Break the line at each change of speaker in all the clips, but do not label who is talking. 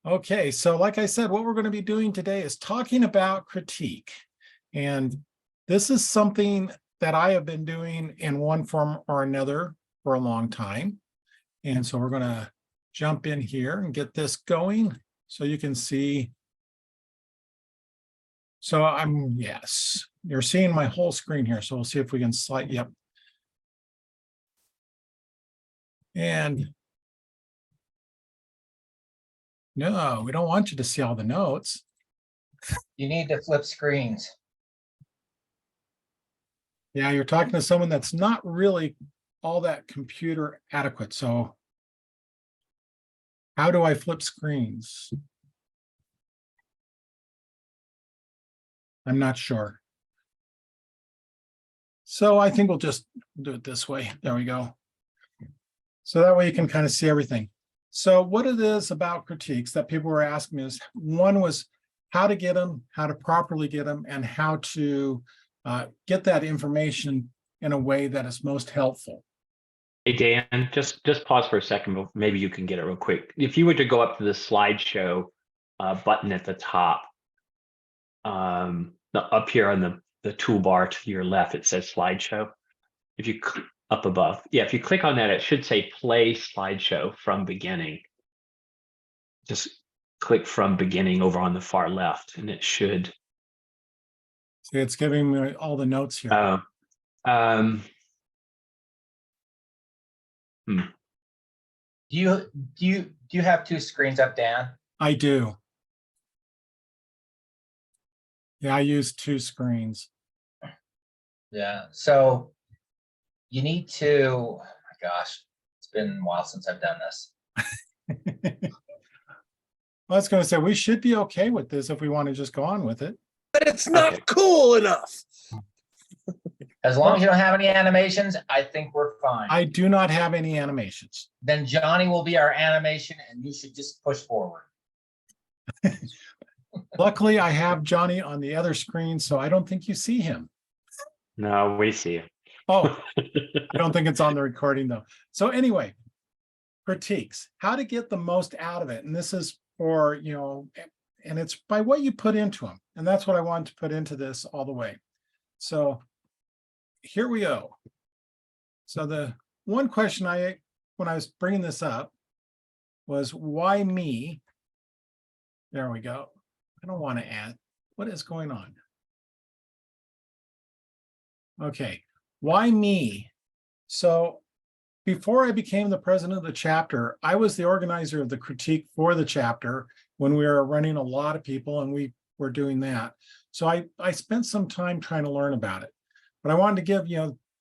Okay, so like I said, what we're going to be doing today is talking about critique. And this is something that I have been doing in one form or another for a long time. And so we're going to jump in here and get this going so you can see. So yes, you're seeing my whole screen here. So we'll see if we can slide. Yep. And no, we don't want you to see all the notes.
You need to flip screens.
Yeah, you're talking to someone that's not really all that computer adequate. So how do I flip screens? I'm not sure. So I think we'll just do it this way. There we go. So that way you can kind of see everything. So what it is about critiques that people were asking me is, one was how to get them, how to properly get them, and how to get that information in a way that is most helpful.
Hey, Dan, just pause for a second. Maybe you can get it real quick. If you were to go up to the slideshow button at the top, up here on the toolbar to your left, it says slideshow. If you up above, yeah, if you click on that, it should say play slideshow from beginning. Just click from beginning over on the far left, and it should.
See, it's giving me all the notes here.
Do you have two screens up, Dan?
I do. Yeah, I use two screens.
Yeah. So you need to, oh my gosh, it's been a while since I've done this.
I was going to say, we should be okay with this if we want to just go on with it.
But it's not cool enough.
As long as you don't have any animations, I think we're fine.
I do not have any animations.
Then Johnny will be our animation and you should just push forward.
Luckily, I have Johnny on the other screen, so I don't think you see him.
No, we see it.
Oh, I don't think it's on the recording though. So anyway, critiques, how to get the most out of it. And this is for, and it's by what you put into them. And that's what I wanted to put into this all the way. So here we go. So the one question when I was bringing this up was, why me? There we go. I don't want to add. What is going on? Okay, why me? So before I became the president of the chapter, I was the organizer of the critique for the chapter when we were running a lot of people and we were doing that. So I spent some time trying to learn about it. But I wanted to give,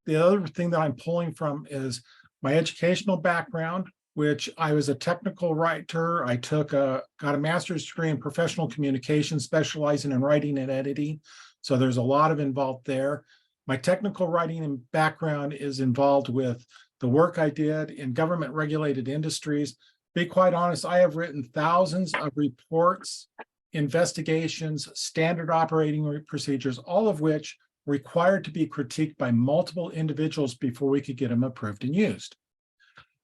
the other thing that I'm pulling from is my educational background, which I was a technical writer. I got a master's degree in professional communication, specializing in writing and editing. So there's a lot of involved there. My technical writing and background is involved with the work I did in government regulated industries. Be quite honest, I have written thousands of reports, investigations, standard operating procedures, all of which required to be critiqued by multiple individuals before we could get them approved and used.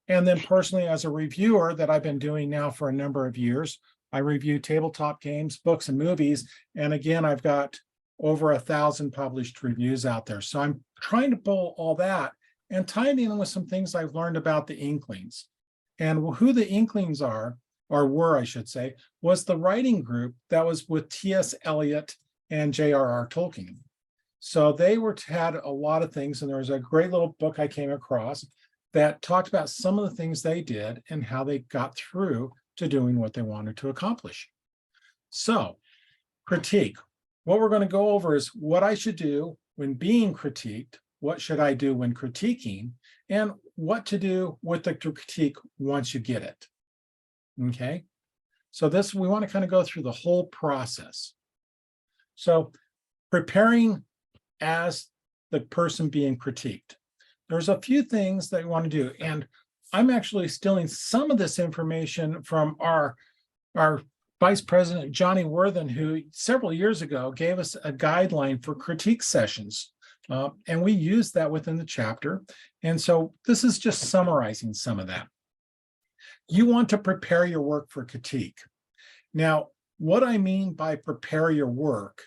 And then personally, as a reviewer that I've been doing now for a number of years, I review tabletop games, books, and movies. And again, I've got over 1,000 published reviews out there. So I'm trying to pull all that and tie it in with some things I've learned about the Inklings. And who the Inklings are, or were, I should say, was the writing group that was with T.S. Eliot and J.R.R. Tolkien. So they had a lot of things, and there was a great little book I came across that talked about some of the things they did and how they got through to doing what they wanted to accomplish. So, critique. What we're going to go over is what I should do when being critiqued, what should I do when critiquing, and what to do with the critique once you get it. Okay? So we want to kind of go through the whole process. So, preparing as the person being critiqued. There's a few things that you want to do, and I'm actually stealing some of this information from our Vice President, Johnny Worthen, who several years ago gave us a guideline for critique sessions, and we used that within the chapter. And so this is just summarizing some of that. You want to prepare your work for critique. Now, what I mean by prepare your work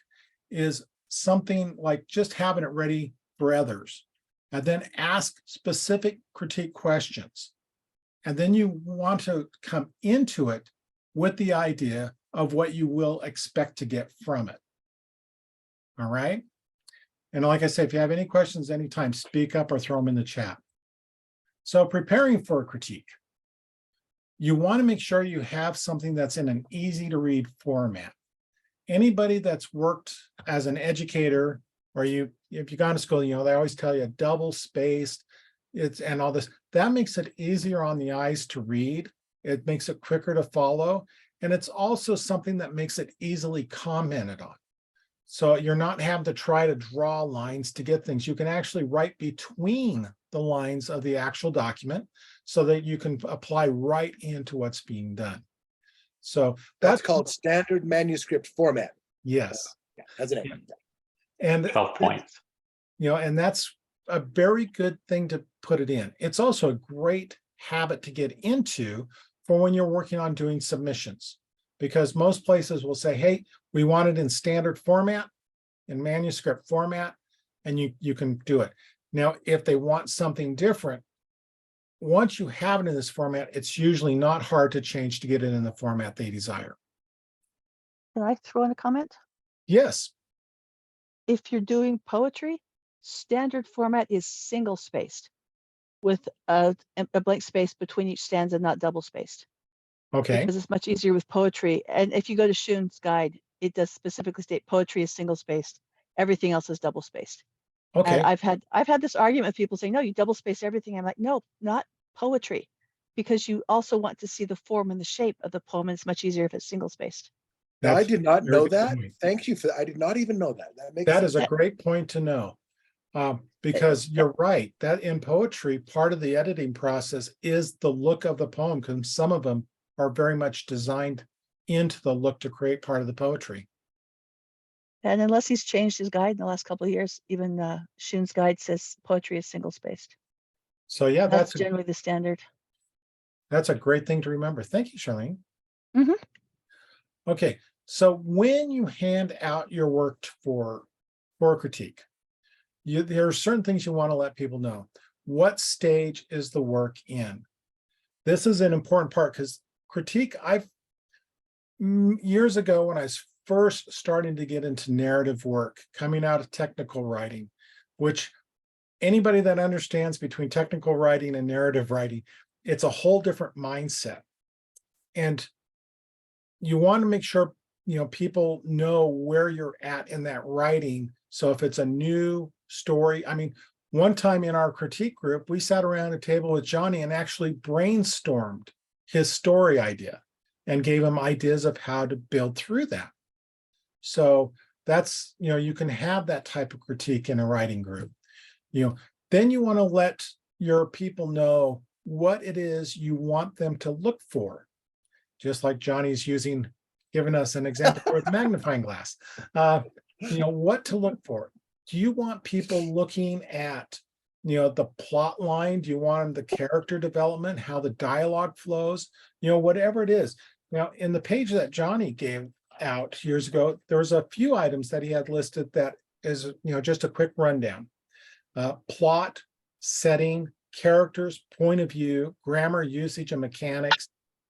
is something like just having it ready for others, and then ask specific critique questions. And then you want to come into it with the idea of what you will expect to get from it. All right. And like I said, if you have any questions anytime, speak up or throw them in the chat. So preparing for a critique, you want to make sure you have something that's in an easy to read format. Anybody that's worked as an educator, or if you've gone to school, they always tell you double spaced, and all this, that makes it easier on the eyes to read. It makes it quicker to follow. And it's also something that makes it easily commented on. So you're not having to try to draw lines to get things. You can actually write between the lines of the actual document so that you can apply right into what's being done. So
That's called standard manuscript format.
yes.
Yeah, that's it.
Yeah. And
12 points.
and that's a very good thing to put it in. It's also a great habit to get into for when you're working on doing submissions, because most places will say, hey, we want it in standard format, in manuscript format, and you can do it. Now, if they want something different, once you have it in this format, it's usually not hard to change to get it in the format they desire.
Can I throw in a comment?
Yes.
If you're doing poetry, standard format is single spaced with a blank space between each stanza, not double spaced.
Okay.
Because it's much easier with poetry. And if you go to Schoen's guide, it does specifically state poetry is single spaced. Everything else is double spaced.
Okay.
And I've had this argument with people saying, no, you double space everything. I'm like, no, not poetry, because you also want to see the form and the shape of the poem, and it's much easier if it's single spaced.
Now, I
That's
did not
a very
know
good
that.
point.
Thank you for that. I did not even know that.
That is a
Yeah.
great point to know. Because you're right, that in poetry, part of the editing process is the look of the poem, because some of them are very much designed into the look to create part of the poetry.
And unless he's changed his guide in the last couple of years, even Schoen's guide says poetry is single spaced.
So yeah,
That's
that's
generally the standard.
a great thing to remember. Thank you, Charlene.
Mhm.
Okay, so when you hand out your work for critique, there are certain things you want to let people know. What stage is the work in? This is an important part because critique, years ago when I was first starting to get into narrative work, coming out of technical writing, which anybody that understands between technical writing and narrative writing, it's a whole different mindset. And you want to make sure, people know where you're at in that writing. So if it's a new story, one time in our critique group, we sat around a table with Johnny and actually brainstormed his story idea and gave him ideas of how to build through that. So that's, you can have that type of critique in a writing group. Then you want to let your people know what it is you want them to look for. Just like Johnny's giving us an example with magnifying glass. What to look for. Do you want people looking at, the plot line? Do you want the character development, how the dialogue flows? Whatever it is. Now, in the page that Johnny gave out years ago, there was a few items that he had listed that is, just a quick rundown. Plot, setting, characters, point of view, grammar, usage, and mechanics,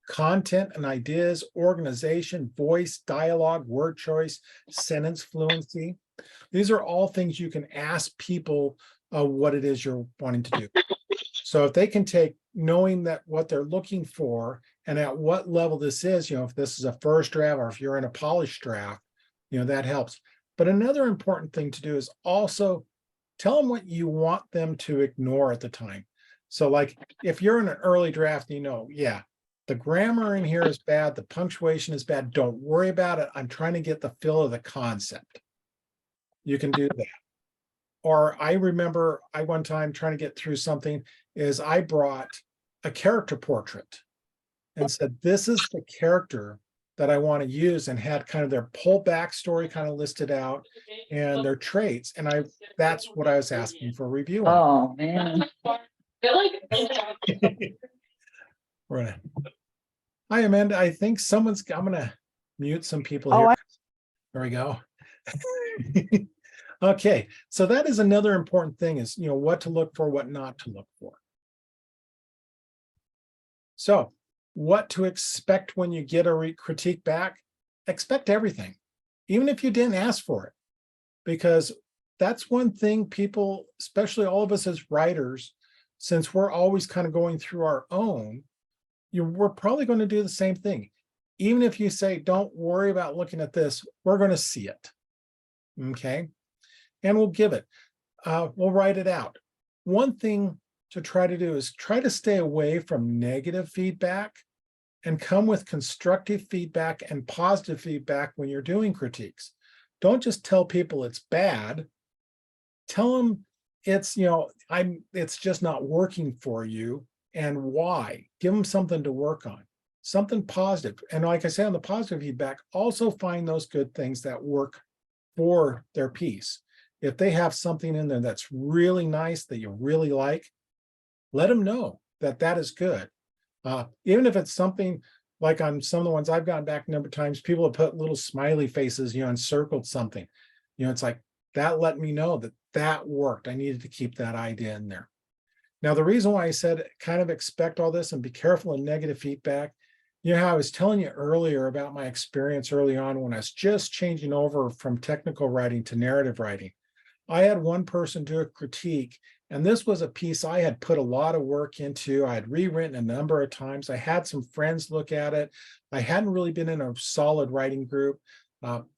content and ideas, organization, voice, dialogue, word choice, sentence fluency. These are all things you can ask people what it is you're wanting to do. So if they can take knowing that what they're looking for and at what level this is, if this is a first draft or if you're in a polished draft, that helps. But another important thing to do is also tell them what you want them to ignore at the time. So like if you're in an early draft, yeah, the grammar in here is bad, the punctuation is bad, don't worry about it. I'm trying to get the feel of the concept. You can do that. Or I remember one time trying to get through something is I brought a character portrait and said, this is the character that I want to use, and had kind of their whole backstory kind of listed out and their traits. And that's what I was asking for review on.
Oh, man.
Right. Hi, Amanda. I think I'm gonna mute some people
Oh,
here.
I-
There we go. Okay, so that is another important thing is, what to look for, what not to look for. So what to expect when you get a critique back? Expect everything, even if you didn't ask for it, because that's one thing people, especially all of us as writers, since we're always kind of going through our own, we're probably going to do the same thing. Even if you say, don't worry about looking at this, we're going to see it. Okay. And we'll give it, we'll write it out. One thing to try to do is try to stay away from negative feedback and come with constructive feedback and positive feedback when you're doing critiques. Don't just tell people it's bad. Tell them it's, it's just not working for you and why. Give them something to work on, something positive. And like I said, on the positive feedback, also find those good things that work for their piece. If they have something in there that's really nice that you really like, let them know that that is good. Even if it's something like on some of the ones I've gotten back a number of times, people have put little smiley faces, and circled something. It's like that let me know that that worked. I needed to keep that idea in there. Now, the reason why I said kind of expect all this and be careful in negative feedback, how I was telling you earlier about my experience early on when I was just changing over from technical writing to narrative writing. I had one person do a critique, and this was a piece I had put a lot of work into. I had rewritten a number of times. I had some friends look at it. I hadn't really been in a solid writing group,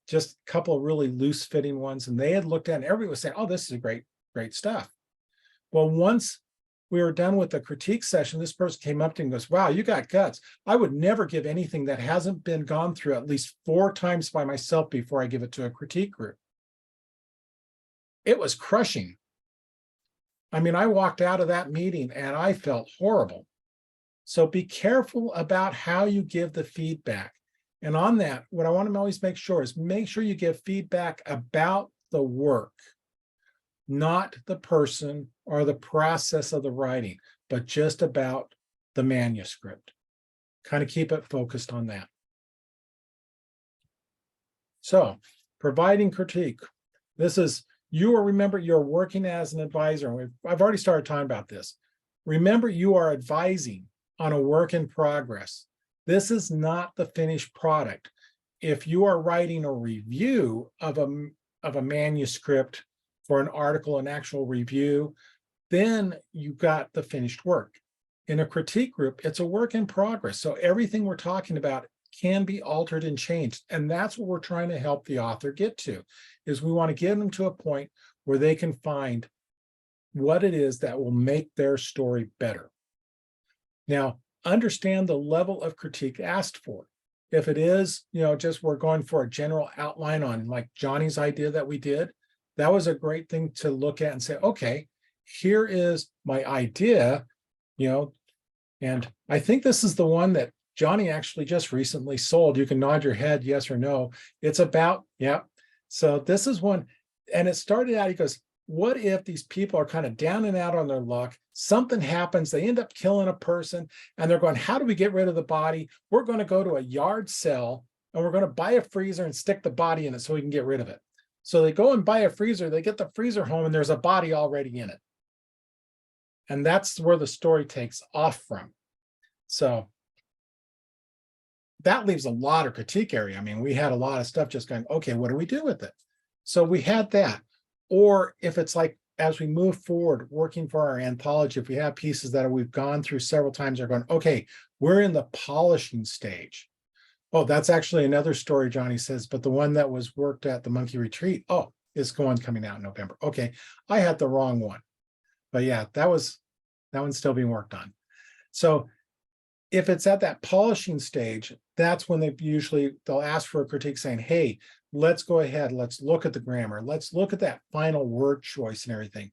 just a couple of really loose fitting ones. And they had looked at it, and everybody was saying, oh, this is great, great stuff. Well, once we were done with the critique session, this person came up to me and goes, wow, you got guts. I would never give anything that hasn't been gone through at least 4 times by myself before I give it to a critique group. It was crushing. I mean, I walked out of that meeting and I felt horrible. So be careful about how you give the feedback. And on that, what I want to always make sure is make sure you give feedback about the work, not the person or the process of the writing, but just about the manuscript. Kind of keep it focused on that. So, providing critique. This is, remember, you're working as an advisor. And I've already started talking about this. Remember, you are advising on a work in progress. This is not the finished product. If you are writing a review of a manuscript for an article, an actual review, then you got the finished work. In a critique group, it's a work in progress. So everything we're talking about can be altered and changed. And that's what we're trying to help the author get to, is we want to get them to a point where they can find what it is that will make their story better. Now, understand the level of critique asked for. If it is, just we're going for a general outline on like Johnny's idea that we did, that was a great thing to look at and say, okay, here is my idea, and I think this is the one that Johnny actually just recently sold. You can nod your head, yes or no. It's about, yeah. So this is one, and it started out, he goes, what if these people are kind of down and out on their luck? Something happens, they end up killing a person, and they're going, how do we get rid of the body? We're going to go to a yard sale, and we're going to buy a freezer and stick the body in it so we can get rid of it. So they go and buy a freezer, they get the freezer home, and there's a body already in it. And that's where the story takes off from. So that leaves a lot of critique area. I mean, we had a lot of stuff just going, okay, what do we do with it? So we had that. Or if it's like, as we move forward, working for our anthology, if we have pieces that we've gone through several times, they're going, okay, we're in the polishing stage. Oh, that's actually another story, Johnny says, but the one that was worked at the Monkey Retreat, oh, is coming out in November. Okay, I had the wrong one. But yeah, that one's still being worked on. So if it's at that polishing stage, that's when they'll ask for a critique saying, hey, let's go ahead, let's look at the grammar, let's look at that final word choice and everything.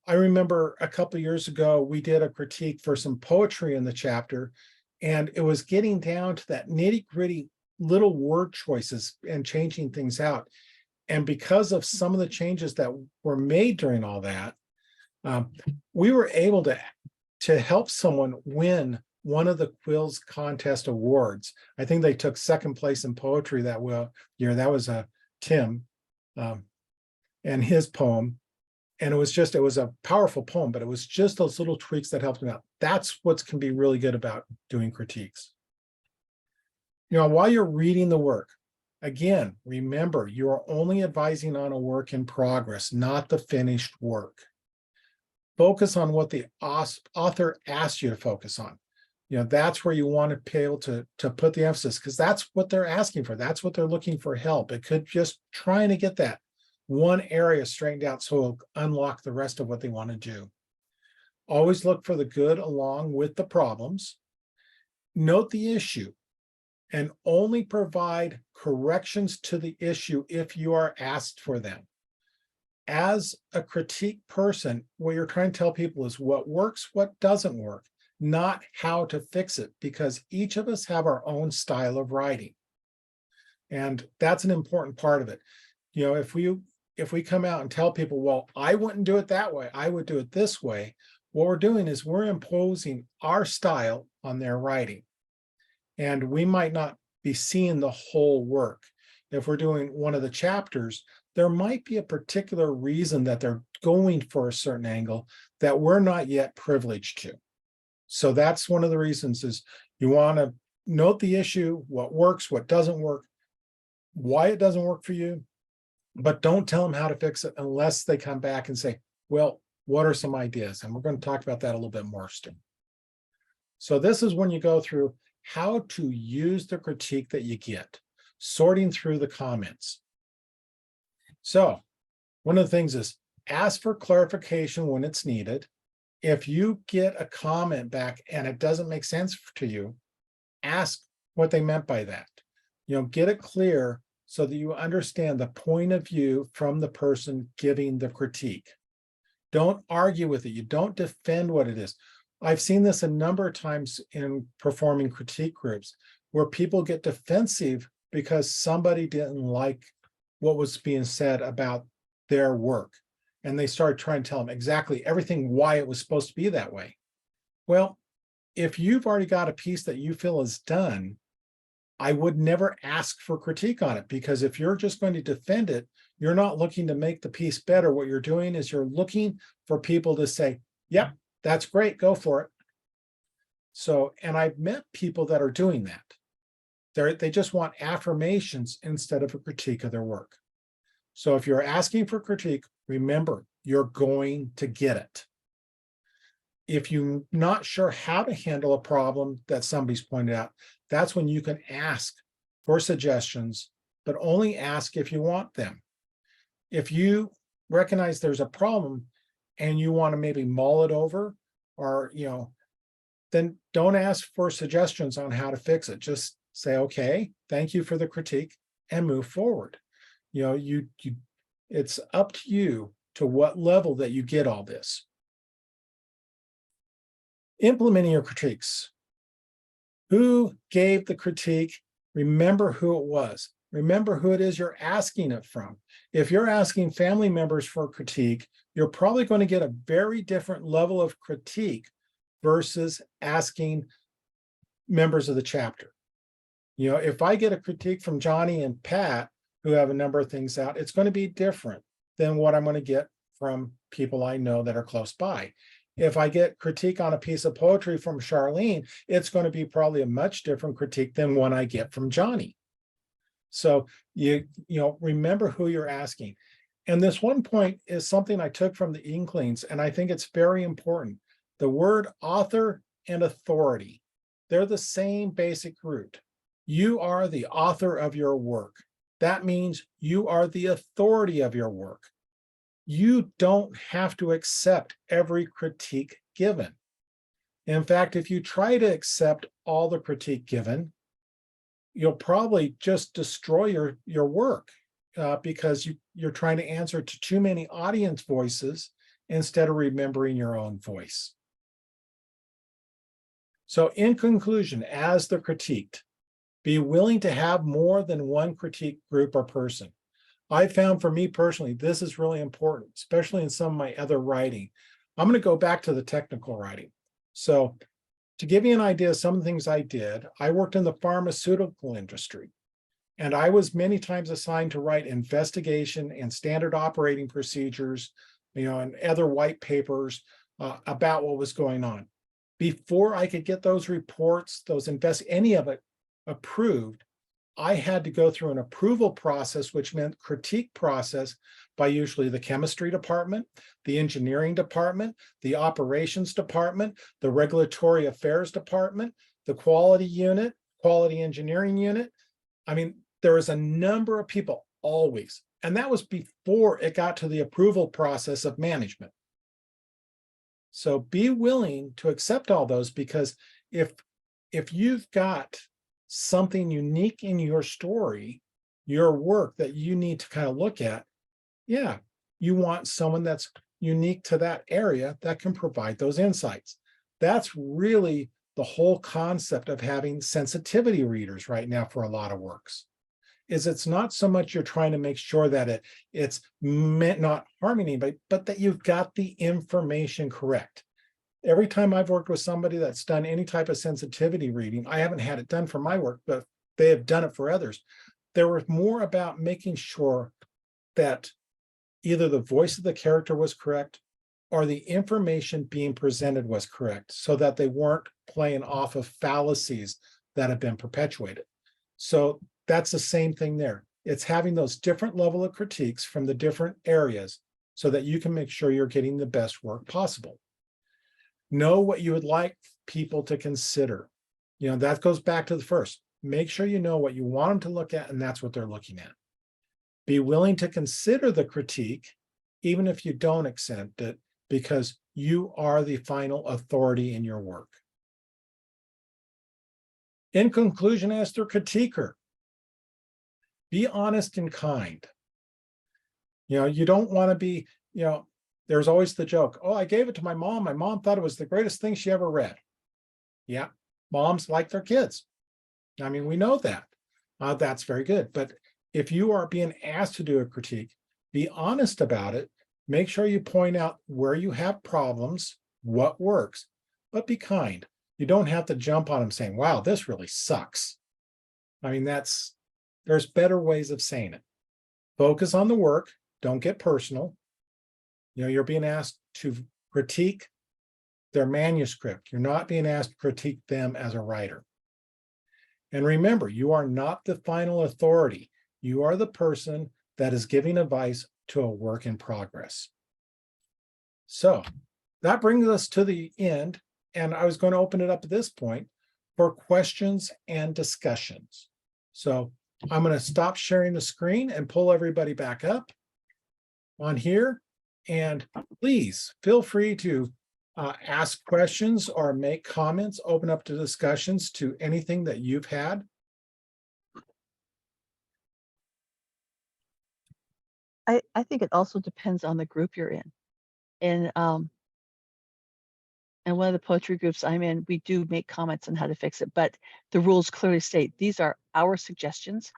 I remember a couple of years ago, we did a critique for some poetry in the chapter, and it was getting down to that nitty-gritty little word choices and changing things out. And because of some of the changes that were made during all that, we were able to help someone win one of the Quills Contest Awards. I think they took second place in poetry that year. That was Tim and his poem. And it was a powerful poem, but it was just those little tweaks that helped me out. That's what can be really good about doing critiques. While you're reading the work, again, remember, you are only advising on a work in progress, not the finished work. Focus on what the author asked you to focus on. That's where you want to be able to put the emphasis, because that's what they're asking for. That's what they're looking for help. It could just trying to get that one area straightened out so it'll unlock the rest of what they want to do. Always look for the good along with the problems. Note the issue and only provide corrections to the issue if you are asked for them. As a critique person, what you're trying to tell people is what works, what doesn't work, not how to fix it, because each of us have our own style of writing. And that's an important part of it. If we come out and tell people, well, I wouldn't do it that way, I would do it this way, what we're doing is we're imposing our style on their writing. And we might not be seeing the whole work. If we're doing one of the chapters, there might be a particular reason that they're going for a certain angle that we're not yet privileged to. So that's one of the reasons is you want to note the issue, what works, what doesn't work, why it doesn't work for you, but don't tell them how to fix it unless they come back and say, well, what are some ideas? And we're going to talk about that a little bit more soon. So this is when you go through how to use the critique that you get, sorting through the comments. So one of the things is ask for clarification when it's needed. If you get a comment back and it doesn't make sense to you, ask what they meant by that. Get it clear so that you understand the point of view from the person giving the critique. Don't argue with it. You don't defend what it is. I've seen this a number of times in performing critique groups where people get defensive because somebody didn't like what was being said about their work. And they start trying to tell them exactly everything why it was supposed to be that way. Well, if you've already got a piece that you feel is done, I would never ask for critique on it, because if you're just going to defend it, you're not looking to make the piece better. What you're doing is you're looking for people to say, yep, that's great, go for it. So, and I've met people that are doing that. They just want affirmations instead of a critique of their work. So if you're asking for critique, remember, you're going to get it. If you're not sure how to handle a problem that somebody's pointed out, that's when you can ask for suggestions, but only ask if you want them. If you recognize there's a problem and you want to maybe mull it over, or, then don't ask for suggestions on how to fix it. Just say, okay, thank you for the critique, and move forward. It's up to you to what level that you get all this. Implementing your critiques. Who gave the critique? Remember who it was. Remember who it is you're asking it from. If you're asking family members for critique, you're probably going to get a very different level of critique versus asking members of the chapter. If I get a critique from Johnny and Pat, who have a number of things out, it's going to be different than what I'm going to get from people I know that are close by. If I get critique on a piece of poetry from Charlene, it's going to be probably a much different critique than one I get from Johnny. So you remember who you're asking. And this one point is something I took from the Inklings, and I think it's very important. The word author and authority, they're the same basic root. You are the author of your work. That means you are the authority of your work. You don't have to accept every critique given. In fact, if you try to accept all the critique given, you'll probably just destroy your work because you're trying to answer to too many audience voices instead of remembering your own voice. So in conclusion, as the critiqued, be willing to have more than one critique group or person. I found for me personally, this is really important, especially in some of my other writing. I'm going to go back to the technical writing. So to give you an idea of some of the things I did, I worked in the pharmaceutical industry. And I was many times assigned to write investigation and standard operating procedures, and other white papers about what was going on. Before I could get those reports, any of it approved, I had to go through an approval process, which meant critique process by usually the chemistry department, the engineering department, the operations department, the regulatory affairs department, the quality unit, quality engineering unit. I mean, there was a number of people always, and that was before it got to the approval process of management. So be willing to accept all those, because if you've got something unique in your story, your work that you need to kind of look at, yeah, you want someone that's unique to that area that can provide those insights. That's really the whole concept of having sensitivity readers right now for a lot of works. Is it's not so much you're trying to make sure that it's meant not harming anybody, but that you've got the information correct. Every time I've worked with somebody that's done any type of sensitivity reading, I haven't had it done for my work, but they have done it for others. There was more about making sure that either the voice of the character was correct or the information being presented was correct, so that they weren't playing off of fallacies that have been perpetuated. So that's the same thing there. It's having those different level of critiques from the different areas so that you can make sure you're getting the best work possible. Know what you would like people to consider. That goes back to the first. Make sure you know what you want them to look at, and that's what they're looking at. Be willing to consider the critique, even if you don't accept it, because you are the final authority in your work. In conclusion, as the critiquer, be honest and kind. You don't want to be, there's always the joke, oh, I gave it to my mom. My mom thought it was the greatest thing she ever read. Yeah, moms like their kids. I mean, we know that. That's very good. But if you are being asked to do a critique, be honest about it. Make sure you point out where you have problems, what works, but be kind. You don't have to jump on them saying, wow, this really sucks. I mean, there's better ways of saying it. Focus on the work. Don't get personal. You're being asked to critique their manuscript. You're not being asked to critique them as a writer. And remember, you are not the final authority. You are the person that is giving advice to a work in progress. So that brings us to the end. And I was going to open it up at this point for questions and discussions. So I'm going to stop sharing the screen and pull everybody back up on here. And please feel free to ask questions or make comments, open up to discussions to anything that you've had.
I think it also depends on the group you're in. And one of the poetry groups I'm in, we do make comments on how to fix it, but the rules clearly state these are our suggestions,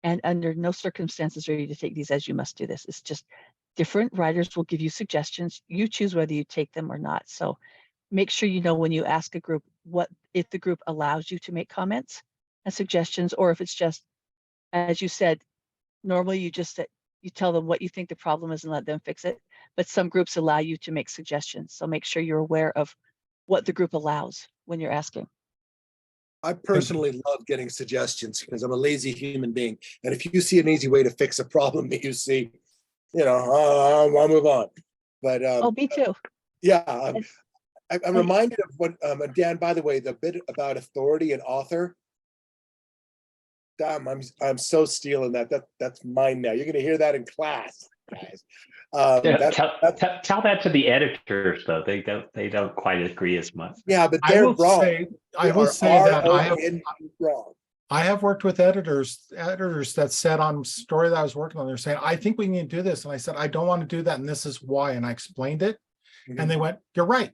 and under no circumstances are you to take these as you must do this. It's just different writers will give you suggestions. You choose whether you take them or not. So make sure you know when you ask a group what if the group allows you to make comments and suggestions, or if it's just, as you said, normally you tell them what you think the problem is and let them fix it. But some groups allow you to make suggestions. So make sure you're aware of what the group allows when you're asking.
I personally love getting suggestions because I'm a lazy human being. And if you see an easy way to fix a problem that you see, I'll move on. But
Oh, me too.
yeah, I'm reminded of what, Dan, by the way, the bit about authority and author. Damn, I'm so stealing that. That's mine now. You're going to hear that in class, guys.
Tell that to the editors, though. They don't quite agree as much.
Yeah, but they're wrong.
I will say that
wrong.
I have worked with editors that said on story that I was working on, they're saying, I think we need to do this. And I said, I don't want to do that. And this is why. And I explained it.
Mm-hmm.
And they went, you're right.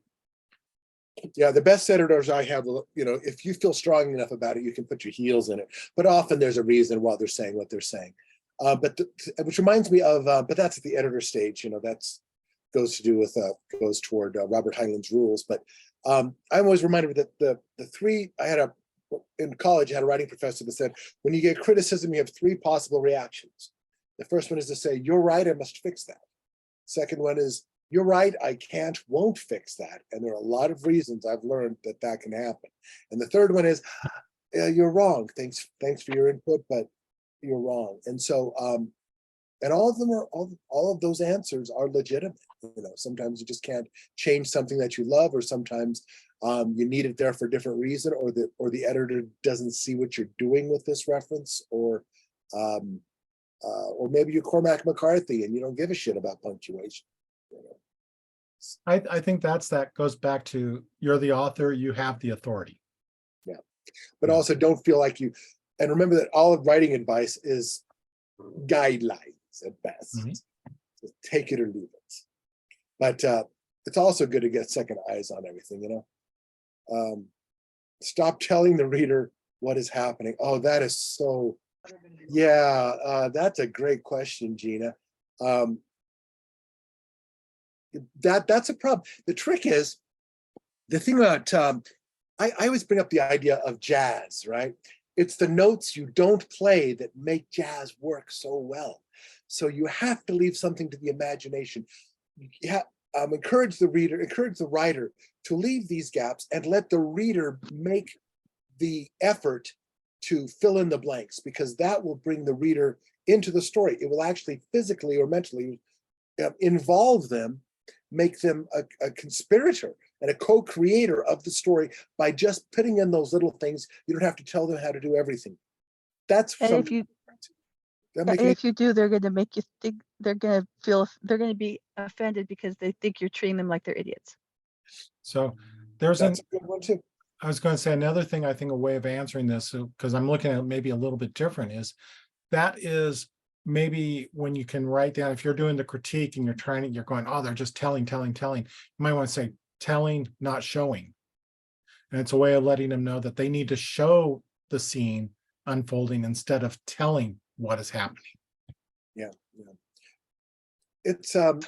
Yeah, the best editors I have, if you feel strong enough about it, you can put your heels in it. But often there's a reason why they're saying what they're saying. Which reminds me of, but that's at the editor stage. That's goes toward Robert Heinlein's rules. But I'm always reminded that the three, in college, I had a writing professor that said, when you get criticism, you have three possible reactions. The first one is to say, you're right, I must fix that. Second one is, you're right, I won't fix that. And there are a lot of reasons I've learned that that can happen. And the third one is, you're wrong. Thanks for your input, but you're wrong. And so, and all of them are, all of those answers are legitimate. You know, sometimes you just can't change something that you love, or sometimes you need it there for a different reason, or the editor doesn't see what you're doing with this reference, or maybe you're Cormac McCarthy and you don't give a shit about punctuation. You know?
I think that goes back to, you're the author, you have the authority.
Yeah, but also don't feel like you, and remember that all of writing advice is guidelines at best.
Mhm.
Just take it or leave it. But it's also good to get second eyes on everything, you know. Stop telling the reader what is happening. Oh, that is so, yeah, that's a great question, Gina. That's a problem. The trick is, the thing about, I always bring up the idea of jazz, right? It's the notes you don't play that make jazz work so well. So you have to leave something to the imagination. Encourage the writer to leave these gaps and let the reader make the effort to fill in the blanks, because that will bring the reader into the story. It will actually physically or mentally involve them, make them a conspirator and a co-creator of the story by just putting in those little things. You don't have to tell them how to do everything. That's
And
something.
if you do, they're going to make you think, they're going to be offended because they think you're treating them like they're idiots.
So there's
That's a good one too.
I was going to say another thing, I think a way of answering this, because I'm looking at it maybe a little bit different, is that is maybe when you can write down, if you're doing the critique and you're going, oh, they're just telling. You might want to say telling, not showing. And it's a way of letting them know that they need to show the scene unfolding instead of telling what is happening.
Yeah. It's
So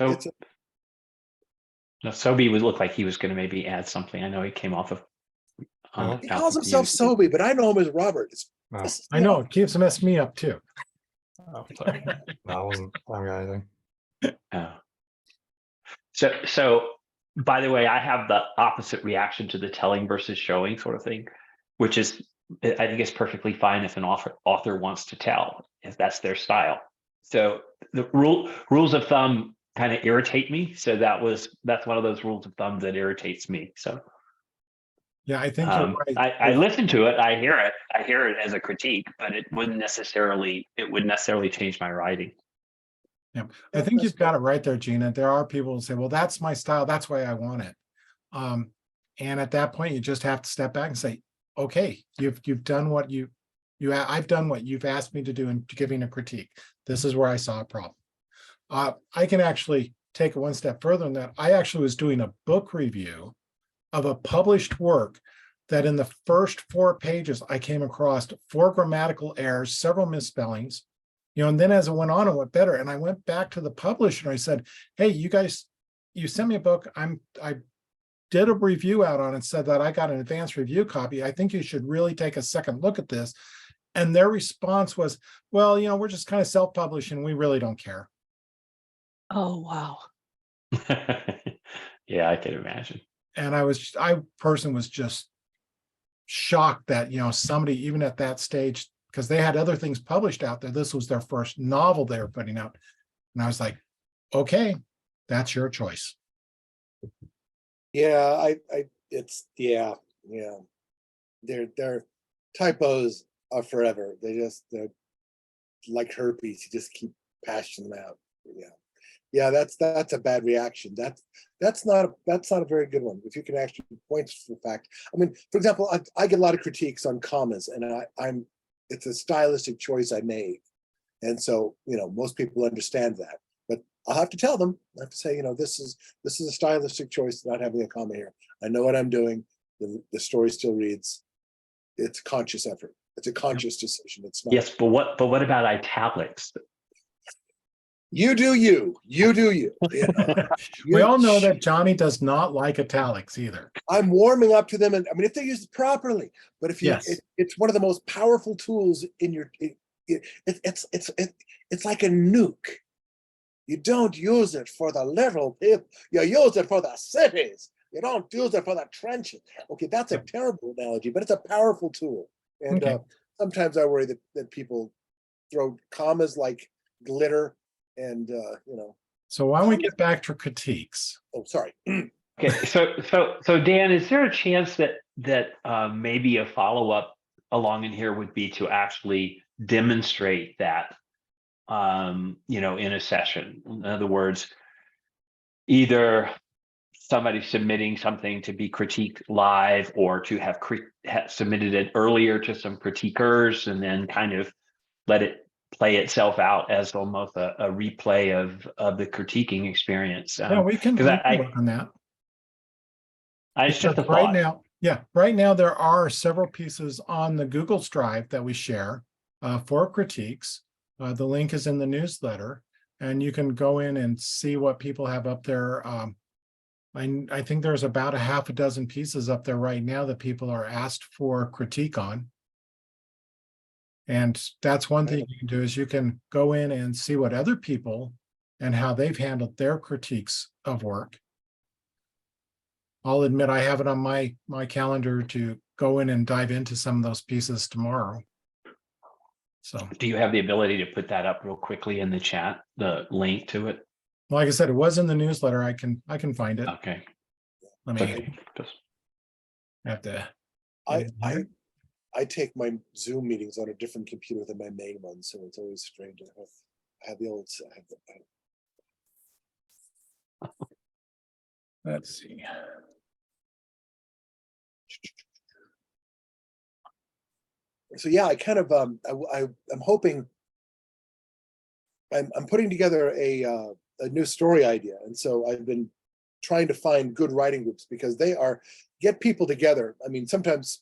no, Sobe would look like he was going to maybe add something. I know he came off of.
he
out
calls
of
himself
mute.
Sobe, but I know him as Robert.
No,
I know it keeps messing me up too.
oh, sorry. No, I wasn't telling you anything.
Oh. So by the way, I have the opposite reaction to the telling versus showing sort of thing, which is, I think it's perfectly fine if an author wants to tell, if that's their style. So the rules of thumb kind of irritate me. So that's one of those rules of thumb that irritates me. So
Yeah, I think you're right.
I listen to it, I hear it as a critique, but it would necessarily change my writing.
Yeah, I think you've got it right there, Gina. There are people who say, well, that's my style, that's why I want it. And at that point, you just have to step back and say, okay, you've done what I've done what you've asked me to do in giving a critique. This is where I saw a problem. I can actually take it one step further than that. I actually was doing a book review of a published work that in the first 4 pages, I came across 4 grammatical errors, several misspellings, and then as it went on, it went better. And I went back to the publisher and I said, hey, you guys, you sent me a book. I did a review out on it, said that I got an advanced review copy. I think you should really take a second look at this. And their response was, well, we're just kind of self-publishing. We really don't care.
Oh, wow.
Yeah, I can imagine.
And I personally was just shocked that, somebody even at that stage, because they had other things published out there. This was their first novel they were putting out. And I was like, okay, that's your choice.
Yeah, yeah. Their typos are forever. They're like herpes. You just keep passing them out. Yeah, that's a bad reaction. That's not a very good one. If you can actually point to the fact. I mean, for example, I get a lot of critiques on commas, and it's a stylistic choice I made, and so most people understand that. But I'll have to tell them. I have to say, this is a stylistic choice, not having a comma here. I know what I'm doing. The story still reads. It's a conscious effort. It's a conscious decision. It's not.
Yes, but what about italics?
You do you. You do you. You know?
We
You-
all know that Johnny does not like italics either.
I'm warming up to them, and I mean, if they're used properly. But if you,
Yes.
it's one of the most powerful tools in your. It's like a nuke. You don't use it for the little people. You use it for the cities. You don't use it for the trenches. Okay, that's a terrible analogy, but it's a powerful tool. And
Okay.
sometimes I worry that people throw commas like glitter, and
So why don't we get back to critiques?
oh, sorry.
Okay, so Dan, is there a chance that maybe a follow-up along in here would be to actually demonstrate that, in a session? In other words, either somebody submitting something to be critiqued live, or to have submitted it earlier to some critiquers and then kind of let it play itself out as almost a replay of the critiquing experience.
Yeah, we can
because
work on that.
It's just a
Because right
thought.
now, right now there are several pieces on the Google Drive that we share for critiques. The link is in the newsletter, and you can go in and see what people have up there. I think there's about a half a dozen pieces up there right now that people are asked for critique on. And that's one thing you can do, is you can go in and see what other people and how they've handled their critiques of work. I'll admit I have it on my calendar to go in and dive into some of those pieces tomorrow. So,
Do you have the ability to put that up real quickly in the chat, the link to it?
like I said, it was in the newsletter. I can find it.
Okay.
Let me
Okay.
have to.
I take my Zoom meetings on a different computer than my main one, so it's always strange. I have the old.
Let's see.
So yeah, I kind of I'm hoping. I'm putting together a new story idea, and so I've been trying to find good writing groups, because get people together. I mean, sometimes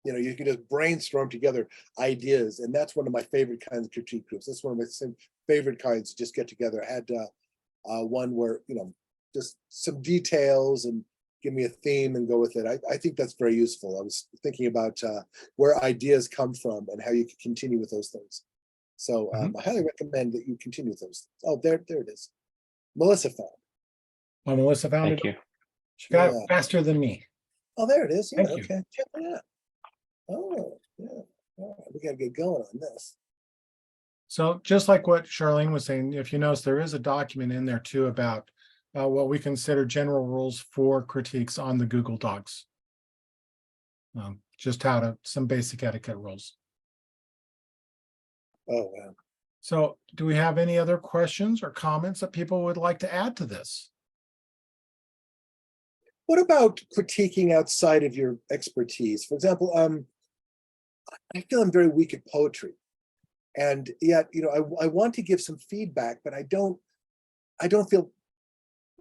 you can just brainstorm together ideas, and that's one of my favorite kinds of critique groups. That's one of my favorite kinds to just get together. I had one where just some details and give me a theme and go with it. I think that's very useful. I was thinking about where ideas come from and how you can continue with those things. So I highly recommend that you continue with those things. Oh, there it is. Melissa found.
Oh, Melissa found
Thank
it.
you.
She got it
Yeah.
faster than me.
Oh, there it is. Yeah,
Thank you.
okay. Check that out. Oh, yeah. All right. We got to get going on this.
So just like what Charlene was saying, if you notice, there is a document in there too about what we consider general rules for critiques on the Google Docs. Just some basic etiquette rules.
Oh, wow.
So do we have any other questions or comments that people would like to add to this?
What about critiquing outside of your expertise? For example, I feel I'm very weak at poetry, and yet, I want to give some feedback, but I don't feel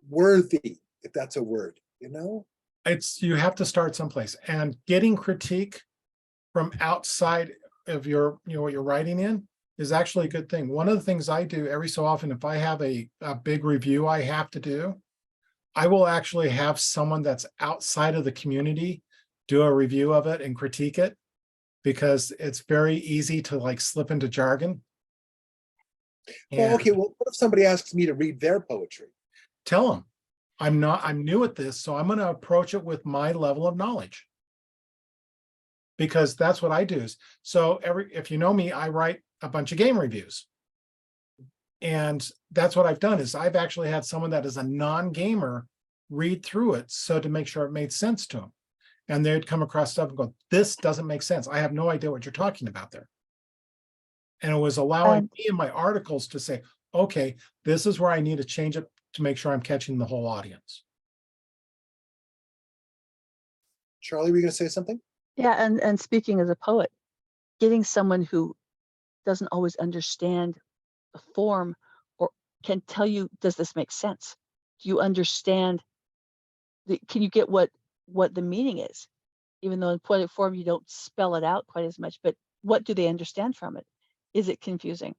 worthy, if that's a word,
You have to start someplace, and getting critique from outside of your, what you're writing in is actually a good thing. One of the things I do every so often, if I have a big review I have to do, I will actually have someone that's outside of the community do a review of it and critique it, because it's very easy to slip into jargon.
Well, okay, well, what if somebody asks me to read their poetry?
Tell them, I'm new at this, so I'm going to approach it with my level of knowledge. Because that's what I do. So if you know me, I write a bunch of game reviews. And that's what I've done, is I've actually had someone that is a non-gamer read through it, so to make sure it made sense to them. And they'd come across stuff and go, this doesn't make sense. I have no idea what you're talking about there. And it was allowing me in my articles to say, okay, this is where I need to change it to make sure I'm catching the whole audience.
Charlie, were you going to say something?
Yeah, and speaking as a poet, getting someone who doesn't always understand the form or can tell you, does this make sense? Do you understand? Can you get what the meaning is? Even though in poetic form you don't spell it out quite as much, but what do they understand from it? Is it confusing?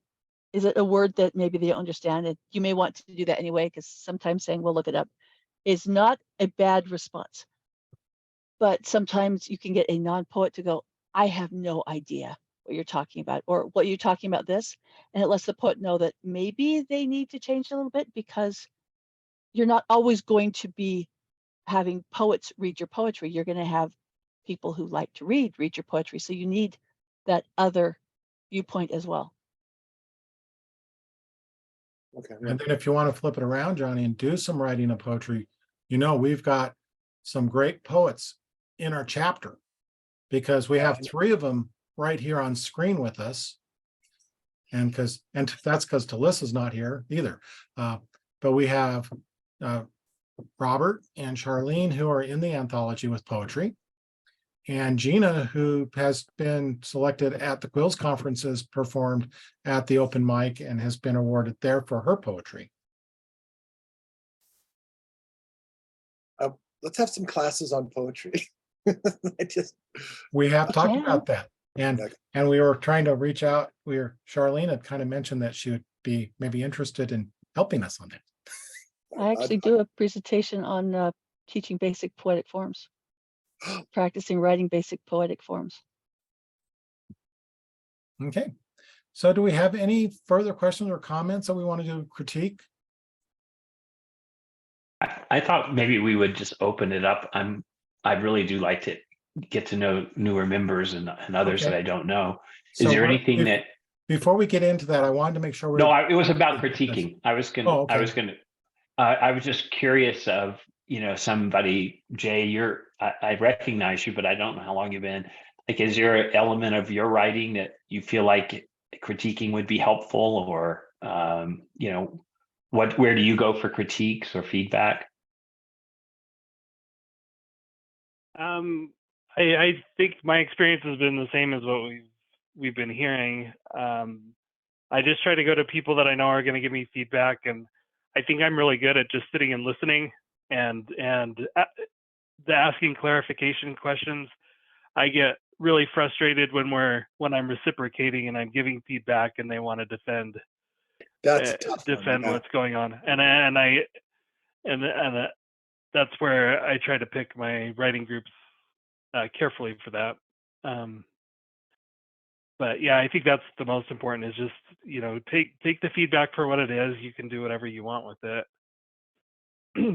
is it a word that maybe they don't understand? And you may want to do that anyway, because sometimes saying we'll look it up is not a bad response. But sometimes you can get a non-poet to go, I have no idea what you're talking about, or what you're talking about this. And it lets the poet know that maybe they need to change a little bit, because you're not always going to be having poets read your poetry. You're going to have people who like to read your poetry. So you need that other viewpoint as well.
Okay.
And then if you want to flip it around, Johnny, and do some writing of poetry, we've got some great poets in our chapter, because we have 3 of them right here on screen with us. And that's because Talissa's not here either. But we have Robert and Charlene, who are in the anthology with poetry. And Gina, who has been selected at the Quills conferences, performed at the open mic and has been awarded there for her poetry.
Let's have some classes on poetry.
We have talked
can.
about that.
Okay.
And we were trying to reach out. Charlene had kind of mentioned that she would be maybe interested in helping us on that.
I actually do a presentation on teaching basic poetic forms, practicing writing basic poetic forms.
Okay. So do we have any further questions or comments that we want to do critique?
I thought maybe we would just open it up. I really do like to get to know newer members and others
Okay.
that I don't know. Is
So
there
what-
anything
if-
that?
Before we get into that, I wanted to make sure.
No, it was about critiquing. I was
Oh, okay.
just curious of, somebody, Jay, I recognize you, but I don't know how long you've been. Like, is there an element of your writing that you feel like critiquing would be helpful, or, where do you go for critiques or feedback?
I think my experience has been the same as what we've been hearing. I just try to go to people that I know are going to give me feedback, and I think I'm really good at just sitting and listening and the asking clarification questions. I get really frustrated when I'm reciprocating and I'm giving feedback and they want to defend
That's a tough one, yeah.
what's going on, and that's where I try to pick my writing groups carefully for that. But yeah, I think that's the most important, is just, take the feedback for what it is. You can do whatever you want with it,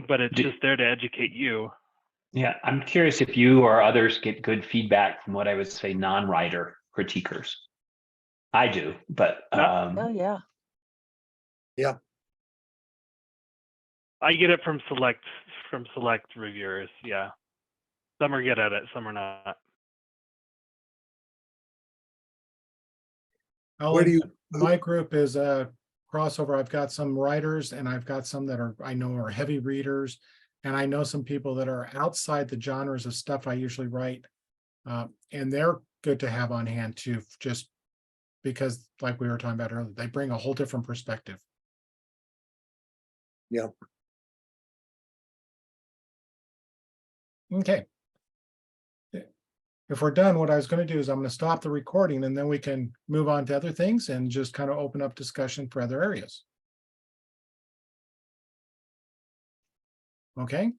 but it's just there to educate you.
Yeah, I'm curious if you or others get good feedback from what I would say non-writer critiquers. I do, but
Oh yeah.
I get it from select reviewers. Yeah, some are good at it, some are not.
Where do you?
My group is a crossover. I've got some writers and I've got some that I know are heavy readers. And I know some people that are outside the genres of stuff I usually write. And they're good to have on hand too, just because, like we were talking about earlier, they bring a whole different perspective.
Yeah.
Okay. If we're done, what I was going to do is I'm going to stop the recording, and then we can move on to other things and just kind of open up discussion for other areas. Okay,